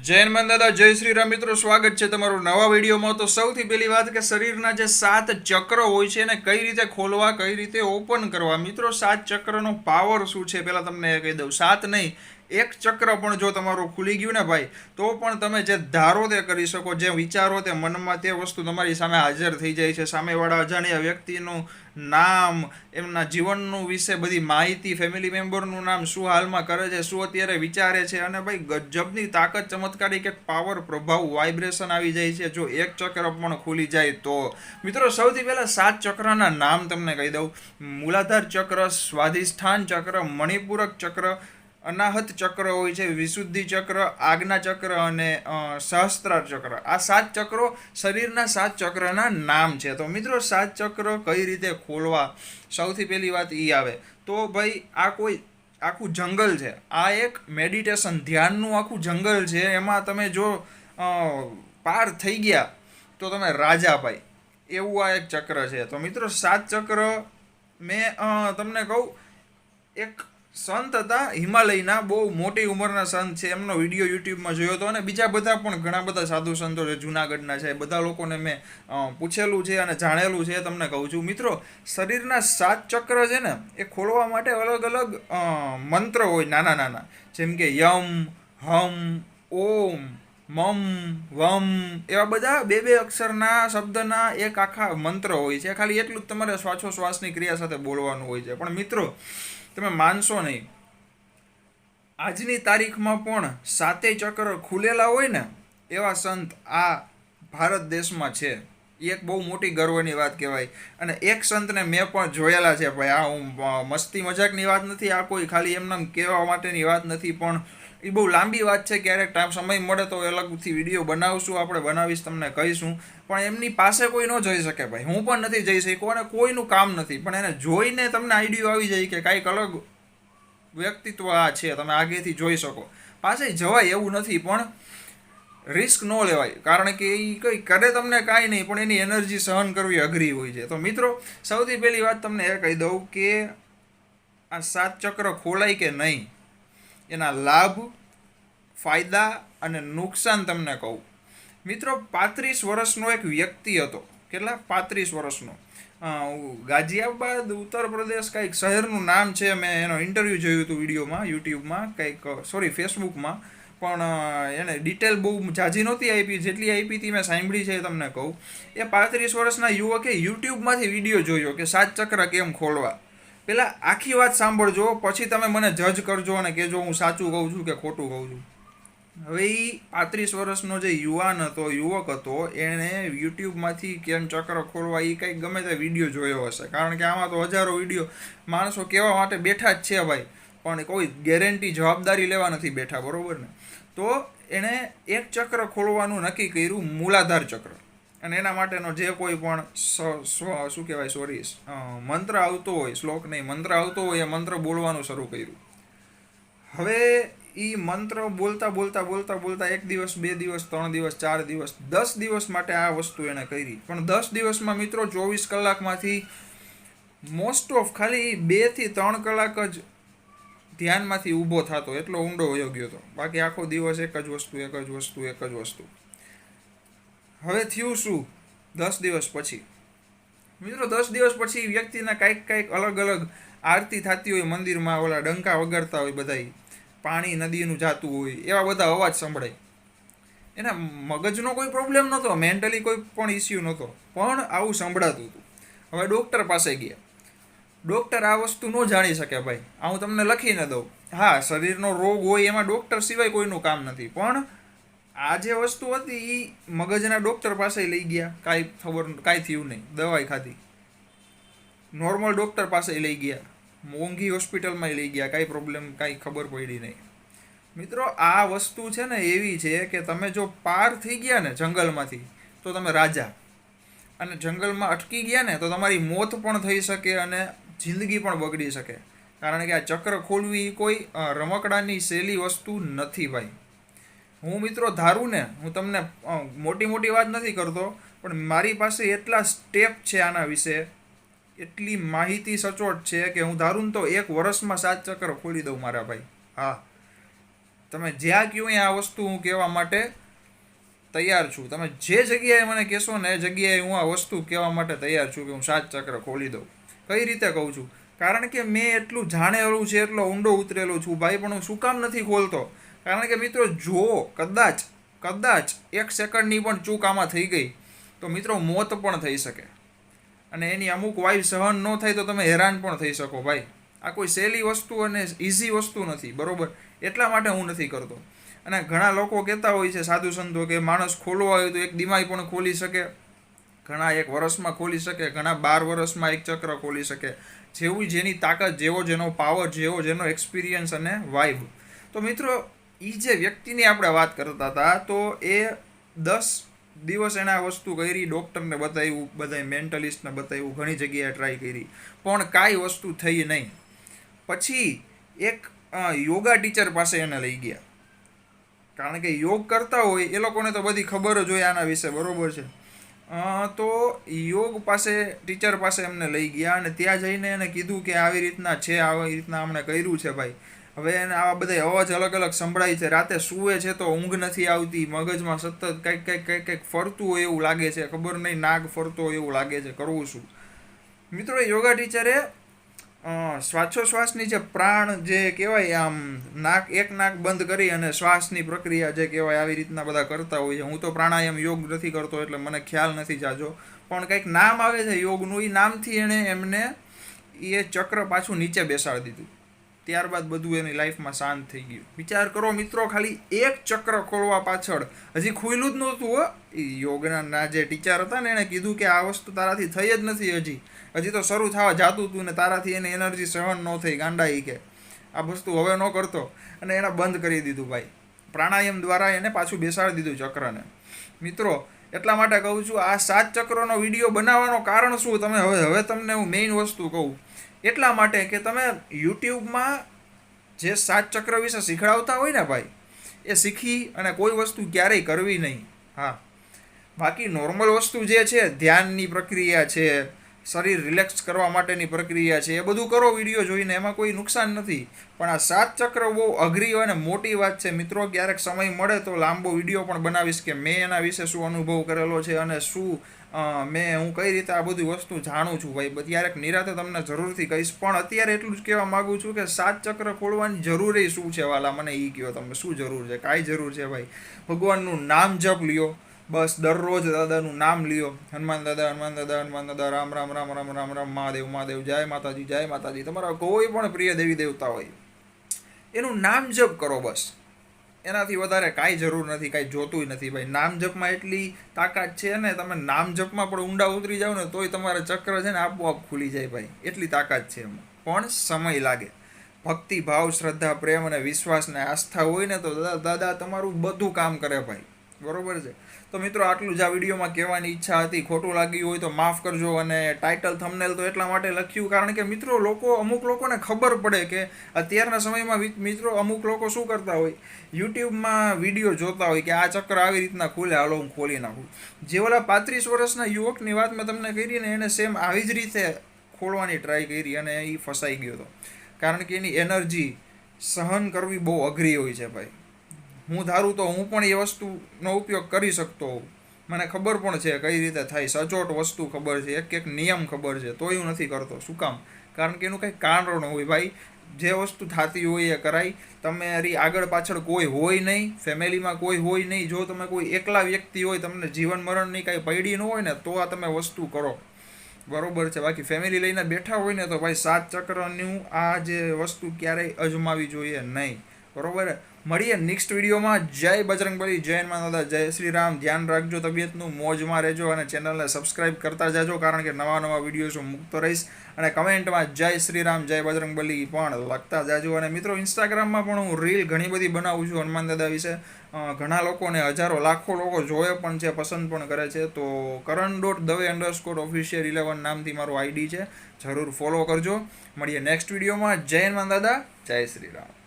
જૈન દાદા જય શ્રી રામ મિત્રો, સ્વાગત છે તમારું નવા વિડીયોમાં। તો સૌથી પહેલી વાત કે શરીરના જે 7 ચક્ર હોય છે એને કઈ રીતે ખોલવા, કઈ રીતે ઓપન કરવા। મિત્રો 7 ચક્રનો પાવર શું છે પહેલાં તમને કહી દઉં। 7 નહીં, એક ચક્ર પણ જો તમારું ખુલી ગયું ને ભાઈ, તો પણ તમે જે ધારો તે કરી શકો, જે વિચારો તે મનમાં, તે વસ્તુ તમારી સામે હાજર થઈ જાય છે। સામેવાળા અજાણ્યા વ્યક્તિનું નામ, એમના જીવનનું વિશે બધી માહિતી, ફેમિલી મેમ્બરનું નામ, શું હાલમાં કરે છે, શું અત્યારે વિચારે છે, અને ભાઈ ગજબની તાકાત, ચમત્કારિક એક પાવર, પ્રભાવ, વાઇબ્રેશન આવી જાય છે જો એક ચક્ર પણ ખુલી જાય તો। મિત્રો સૌથી પહેલાં 7 ચક્રના નામ તમને કહી દઉં। મૂલાધાર ચક્ર, સ્વાધિષ્ઠાન ચક્ર, મણિપૂરક ચક્ર, અનાહત ચક્ર હોય છે, વિશુદ્ધિ ચક્ર, આજ્ઞા ચક્ર અને સહસ્ત્રાર ચક્ર। આ 7 ચક્રો શરીરના 7 ચક્રના નામ છે। તો મિત્રો 7 ચક્ર કઈ રીતે ખોલવા, સૌથી પહેલી વાત એ આવે તો ભાઈ આ કોઈ આખું જંગલ છે, આ એક મેડિટેશન ધ્યાનનું આખું જંગલ છે। એમાં તમે જો પાર થઈ ગયા તો તમે રાજા ભાઈ, એવું આ એક ચક્ર છે। તો મિત્રો 7 ચક્ર મેં તમને કહું, એક સંત હતા હિમાલયના, બહુ મોટી ઉંમરના સંત છે, એમનો વિડીયો યુટ્યુબમાં જોયો હતો, અને બીજા બધા પણ ઘણા બધા સાધુ સંતો છે જૂનાગઢના છે, બધા લોકોને મેં પૂછેલું છે અને જાણેલું છે, તમને કહું છું। મિત્રો શરીરના 7 ચક્ર છે ને એ ખોલવા માટે અલગ અલગ મંત્ર હોય નાના નાના, જેમ કે યમ, હમ, ઓમ, મમ, વમ, એવા બધા બે બે અક્ષરના શબ્દના એક આખા મંત્ર હોય છે। ખાલી એટલું જ તમારે શ્વાસોશ્વાસની ક્રિયા સાથે બોલવાનું હોય છે। પણ મિત્રો તમે માનશો નહીં, આજની તારીખમાં પણ 7 ચક્ર ખુલેલા હોય ને એવા સંત આ ભારત દેશમાં છે। એ એક બહુ મોટી ગર્વની વાત કહેવાય। અને એક સંતને મેં પણ જોયેલા છે ભાઈ, આ હું મસ્તી મજાકની વાત નથી, આ કોઈ ખાલી એમને કહેવા માટેની વાત નથી, પણ એ બહુ લાંબી વાત છે। ક્યારેક ટાઈમ સમય મળે તો અલગથી વિડીયો બનાવશું, આપણે બનાવીશ, તમને કહીશું। પણ એમની પાસે કોઈ ન જઈ શકે ભાઈ, હું પણ નથી જઈ શક્યો અને કોઈનું કામ નથી, પણ એને જોઈને તમને આઈડિયો આવી જાય કે કાંઈક અલગ વ્યક્તિત્વ આ છે, તમે આગેથી જોઈ શકો। પાસે જવાય એવું નથી, પણ રિસ્ક ન લેવાય, કારણ કે એ કંઈ કરે તમને કાંઈ નહીં, પણ એની એનર્જી સહન કરવી અઘરી હોય છે। તો મિત્રો સૌથી પહેલી વાત તમને એ કહી દઉં કે આ 7 ચક્ર ખોલાય કે નહીં, એના લાભ, ફાયદા અને નુકસાન તમને કહું। મિત્રો 35 વર્ષનો એક વ્યક્તિ હતો, કેટલા 35 વર્ષનો, ગાઝિયાબાદ ઉત્તર પ્રદેશ કંઈક શહેરનું નામ છે, મેં એનો ઇન્ટરવ્યૂ જોયું હતું વિડીયોમાં યુટ્યુબમાં, કંઈક સોરી ફેસબુકમાં, પણ એને ડિટેલ બહુ ઝાઝી નહોતી આપી, જેટલી આપી હતી મેં સાંભળી છે એ તમને કહું। એ 35 વર્ષના યુવકે યુટ્યુબમાંથી વિડીયો જોયો કે 7 ચક્ર કેમ ખોલવા। પહેલાં આખી વાત સાંભળજો, પછી તમે મને જજ કરજો અને કહેજો હું સાચું કહું છું કે ખોટું કહું છું। હવે એ 35 વર્ષનો જે યુવક હતો, એણે યુટ્યુબમાંથી કેમ ચક્ર ખોલવા એ કંઈક ગમે તે વિડીયો જોયો હશે, કારણ કે આમાં તો હજારો વિડીયો માણસો કહેવા માટે બેઠા જ છે ભાઈ, પણ કોઈ ગેરંટી જવાબદારી લેવા નથી બેઠા, બરાબર ને। તો એણે એક ચક્ર ખોલવાનું નક્કી કર્યું, મૂલાધાર ચક્ર, અને એના માટેનો જે કોઈ પણ શું કહેવાય સોરી મંત્ર આવતો હોય, શ્લોક નહીં મંત્ર આવતો હોય, એ મંત્ર બોલવાનું શરૂ કર્યું। હવે એ મંત્ર બોલતા બોલતા બોલતા બોલતા 1 દિવસ, 2 દિવસ, 3 દિવસ, 4 દિવસ, 10 દિવસ માટે આ વસ્તુ એણે કરી। પણ 10 દિવસમાં મિત્રો 24 કલાકમાંથી મોસ્ટ ઓફ ખાલી 2 થી 3 કલાક જ ધ્યાનમાંથી ઊભો થતો, એટલો ઊંડો વયો ગયો હતો, બાકી આખો દિવસ એક જ વસ્તુ, એક જ વસ્તુ, એક જ વસ્તુ। હવે થયું શું 10 દિવસ પછી? મિત્રો 10 દિવસ પછી વ્યક્તિના કાંઈક અલગ અલગ આરતી થતી હોય મંદિરમાં, ઓલા ડંકા વગાડતા હોય બધાય, પાણી નદીનું જાતું હોય, એવા બધા અવાજ સંભળાય। એના મગજનો કોઈ પ્રોબ્લેમ નહોતો, મેન્ટલી કોઈ પણ ઇસ્યુ નહોતો, પણ આવું સંભળાતું હતું। હવે ડૉક્ટર પાસે ગયા, ડૉક્ટર આ વસ્તુ ન જાણી શકે ભાઈ, આ હું તમને લખીને દઉં, હા શરીરનો રોગ હોય એમાં ડૉક્ટર સિવાય કોઈનું કામ નથી, પણ આ જે વસ્તુ હતી એ મગજના ડૉક્ટર પાસે લઈ ગયા, કાંઈ થયું નહીં, દવાઈ ખાધી, નોર્મલ ડૉક્ટર પાસે લઈ ગયા, મોંઘી હોસ્પિટલમાં લઈ ગયા, કાંઈ પ્રોબ્લેમ, કાંઈ ખબર પડી નહીં। મિત્રો આ વસ્તુ છે ને એવી છે કે તમે જો પાર થઈ ગયા ને જંગલમાંથી તો તમે રાજા, અને જંગલમાં અટકી ગયા ને તો તમારી મોત પણ થઈ શકે અને જિંદગી પણ બગડી શકે, કારણ કે આ ચક્ર ખોલવી કોઈ રમકડાની સહેલી વસ્તુ નથી ભાઈ। હું મિત્રો ધારું ને, હું તમને મોટી મોટી વાત નથી કરતો, પણ મારી પાસે એટલા સ્ટેપ છે આના વિશે, એટલી માહિતી સચોટ છે કે હું ધારું તો 1 વર્ષમાં 7 ચક્ર ખોલી દઉં મારા ભાઈ। હા, તમે જ્યાં કહ્યું આ વસ્તુ હું કહેવા માટે તૈયાર છું. તમે જે જગ્યાએ મને કહેશો ને એ જગ્યાએ હું આ વસ્તુ કહેવા માટે તૈયાર છું કે હું 7 ચક્ર ખોલી દઉં. કઈ રીતે કહું છું? કારણ કે મેં એટલું જાણેલું છે, એટલો ઊંડો ઉતરેલો છું ભાઈ, પણ હું શું કામ નથી ખોલતો? કારણ કે મિત્રો, જો કદાચ 1 સેકન્ડની પણ ચૂક આમાં થઈ ગઈ તો મિત્રો મોત પણ થઈ શકે, અને એની અમુક વાઈફ સહન ન થાય તો તમે હેરાન પણ થઈ શકો ભાઈ. આ કોઈ સહેલી વસ્તુ અને ઇઝી વસ્તુ નથી, બરોબર? એટલા માટે હું નથી કરતો. અને ઘણા લોકો કહેતા હોય છે, સાધુ સંતો, કે માણસ ખોલવા હોય તો 1 દિમાગ પણ ખોલી શકે, ઘણા 1 વર્ષમાં ખોલી શકે, ઘણા 12 વર્ષમાં 1 ચક્ર ખોલી શકે. જેવું જેની તાકાત, જેવો જેનો પાવર, જેવો જેનો એક્સપિરિયન્સ અને વાઇબ. તો મિત્રો, એ જે વ્યક્તિની આપણે વાત કરતા હતા, તો એ 10 દિવસ એણે આ વસ્તુ કરી, ડૉક્ટરને બતાવ્યું, બધા મેન્ટલિસ્ટને બતાવ્યું, ઘણી જગ્યાએ ટ્રાય કરી, પણ કાંઈ વસ્તુ થઈ નહીં. પછી એક યોગા ટીચર પાસે એને લઈ ગયા, કારણ કે યોગ કરતા હોય એ લોકોને તો બધી ખબર જ હોય આના વિશે, બરોબર છે? તો યોગ પાસે, ટીચર પાસે એમને લઈ ગયા, અને ત્યાં જઈને એને કીધું કે આવી રીતના છે, આવી રીતના અમને કર્યું છે ભાઈ. હવે એને આવા બધા અવાજ અલગ અલગ સંભળાય છે, રાતે સૂવે છે તો ઊંઘ નથી આવતી, મગજમાં સતત કંઈક ફરતું હોય એવું લાગે છે, ખબર નહીં, નાગ ફરતો હોય એવું લાગે છે, કરવું શું? મિત્રો, યોગા ટીચરે શ્વાસોશ્વાસની જે પ્રાણ જે કહેવાય, આમ એક નાક બંધ કરી અને શ્વાસની પ્રક્રિયા જે કહેવાય, આવી રીતના બધા કરતા હોય છે. હું તો પ્રાણાયામ યોગ નથી કરતો એટલે મને ખ્યાલ નથી જાજો, પણ કંઈક નામ આવે છે યોગનું, એ નામથી એમને એ ચક્ર પાછું નીચે બેસાડી દીધું. ત્યારબાદ બધું એની લાઈફમાં શાંત થઈ ગયું. વિચાર કરો મિત્રો, ખાલી 1 ચક્ર ખોલવા પાછળ, હજી ખુલ્લું જ નહોતું હો, એ યોગના જે ટીચર હતા ને એણે કીધું કે આ વસ્તુ તારાથી થઈ જ નથી, હજી તો શરૂ થવા જાતું હતું ને તારાથી એને એનર્જી સહન ન થઈ, ગાંડાઈ કે આ વસ્તુ હવે ન કરતો, અને એણે બંધ કરી દીધું ભાઈ. પ્રાણાયામ દ્વારા એને પાછું બેસાડી દીધું ચક્રને. મિત્રો, એટલા માટે કહું છું, આ 7 ચક્રનો વિડીયો બનાવવાનો કારણ શું? હવે તમને હું મેઇન વસ્તુ કહું, એટલા માટે કે તમે યુટ્યુબમાં જે 7 ચક્ર વિશે શીખડાવતા હોય ને ભાઈ, એ શીખી અને કોઈ વસ્તુ ક્યારેય કરવી નહીં. હા, બાકી નોર્મલ વસ્તુ જે છે, ધ્યાનની પ્રક્રિયા છે, શરીર રિલેક્સ કરવા માટેની પ્રક્રિયા છે, એ બધું કરો વિડીયો જોઈને, એમાં કોઈ નુકસાન નથી. પણ આ 7 ચક્ર બહુ અઘરી અને મોટી વાત છે મિત્રો. ક્યારેક સમય મળે તો લાંબો વિડીયો પણ બનાવીશ કે મેં એના વિશે શું અનુભવ કરેલો છે અને શું હું કઈ રીતે આ બધી વસ્તુ જાણું છું ભાઈ. ક્યારેક નિરાતે તમને જરૂરથી કહીશ, પણ અત્યારે એટલું જ કહેવા માગું છું કે 7 ચક્ર ખોલવાની જરૂર શું છે વાલા? મને એ કહો, તમે શું જરૂર છે? કાંઈ જરૂર છે ભાઈ? ભગવાનનું નામ જપ લ્યો, બસ દરરોજ દાદાનું નામ લ્યો, હનુમાન દાદા, હનુમાન દાદા, હનુમાન દાદા, રામ રામ રામ રામ રામ રામ, મહાદેવ મહાદેવ, જય માતાજી, જય માતાજી. તમારા કોઈ પણ પ્રિય દેવી દેવતા હોય, એનું નામ જપ કરો બસ. એનાથી વધારે કાંઈ જરૂર નથી, કાંઈ જોતું નથી ભાઈ. નામ જપમાં એટલી તાકાત છે ને, તમે નામ જપમાં પણ ઊંડા ઉતરી જાઓ ને તોય તમારા ચક્ર છે ને આપોઆપ ખુલી જાય ભાઈ, એટલી તાકાત છે એમાં. પણ સમય લાગે. ભક્તિ ભાવ, શ્રદ્ધા, પ્રેમ અને વિશ્વાસ ને આસ્થા હોય ને તો દાદા તમારું બધું કામ કરે ભાઈ, બરોબર છે? તો મિત્રો, આટલું જ આ વિડીયોમાં કહેવાની ઈચ્છા હતી. ખોટું લાગ્યું હોય તો માફ કરજો. અને ટાઇટલ થંબનેલ તો એટલા માટે લખ્યું કારણ કે મિત્રો, અમુક લોકોને ખબર પડે કે અત્યારના સમયમાં મિત્રો અમુક લોકો શું કરતા હોય, યુટ્યુબમાં વિડીયો જોતા હોય કે આ ચક્ર આવી રીતના ખુલે, હાલો હું ખોલી નાખું. જે ઓલા 35 વર્ષના યુવકની વાત મેં તમને કરી ને, એને સેમ આવી જ રીતે ખોલવાની ટ્રાય કરી અને એ ફસાઈ ગયો હતો. કારણ કે એની એનર્જી સહન કરવી બહુ અઘરી હોય છે ભાઈ. હું ધારું તો હું પણ એ વસ્તુનો ઉપયોગ કરી શકતો હોઉં, મને ખબર પણ છે કઈ રીતે થાય, સચોટ વસ્તુ ખબર છે, એક નિયમ ખબર છે, તોય હું નથી કરતો. શું કામ? કારણ કે એનું કંઈક કારણ હોય ભાઈ. જે વસ્તુ થતી હોય એ કરાય. તમારી આગળ પાછળ કોઈ હોય નહીં, ફેમિલીમાં કોઈ હોય નહીં. જો તમે કોઈ એકલા વ્યક્તિ હોય, તમને જીવન મરણની કાંઈ પૈડી ન હોય ને, તો આ તમે વસ્તુ કરો, બરોબર છે? બાકી ફેમિલી લઈને બેઠા હોય ને તો ભાઈ 7 ચક્રનું આ જે વસ્તુ ક્યારેય અજમાવી જોઈએ નહીં, બરોબર? મળીએ નેક્સ્ટ વિડીયોમાં. જય બજરંગબલી, જય હનુમાન દાદા, જય શ્રી રામ. ધ્યાન રાખજો તબિયતનું, મોજમાં રહેજો અને ચેનલને સબસ્ક્રાઈબ કરતા જાજો, કારણ કે નવા વિડીયોઝ હું મૂકતો રહીશ. અને કમેન્ટમાં જય શ્રી રામ, જય બજરંગબલી પણ લખતા જાજો. અને મિત્રો, ઇન્સ્ટાગ્રામમાં પણ હું રીલ ઘણી બધી બનાવું છું હનુમાન દાદા વિશે. ઘણા લોકોને, હજારો લાખો લોકો જોવે પણ છે, પસંદ પણ કરે છે. તો karan.dave_official11 નામથી મારું આઈડી છે, જરૂર ફોલો કરજો. મળીએ નેક્સ્ટ વિડીયોમાં. જય હનુમાન દાદા, જય શ્રી રામ.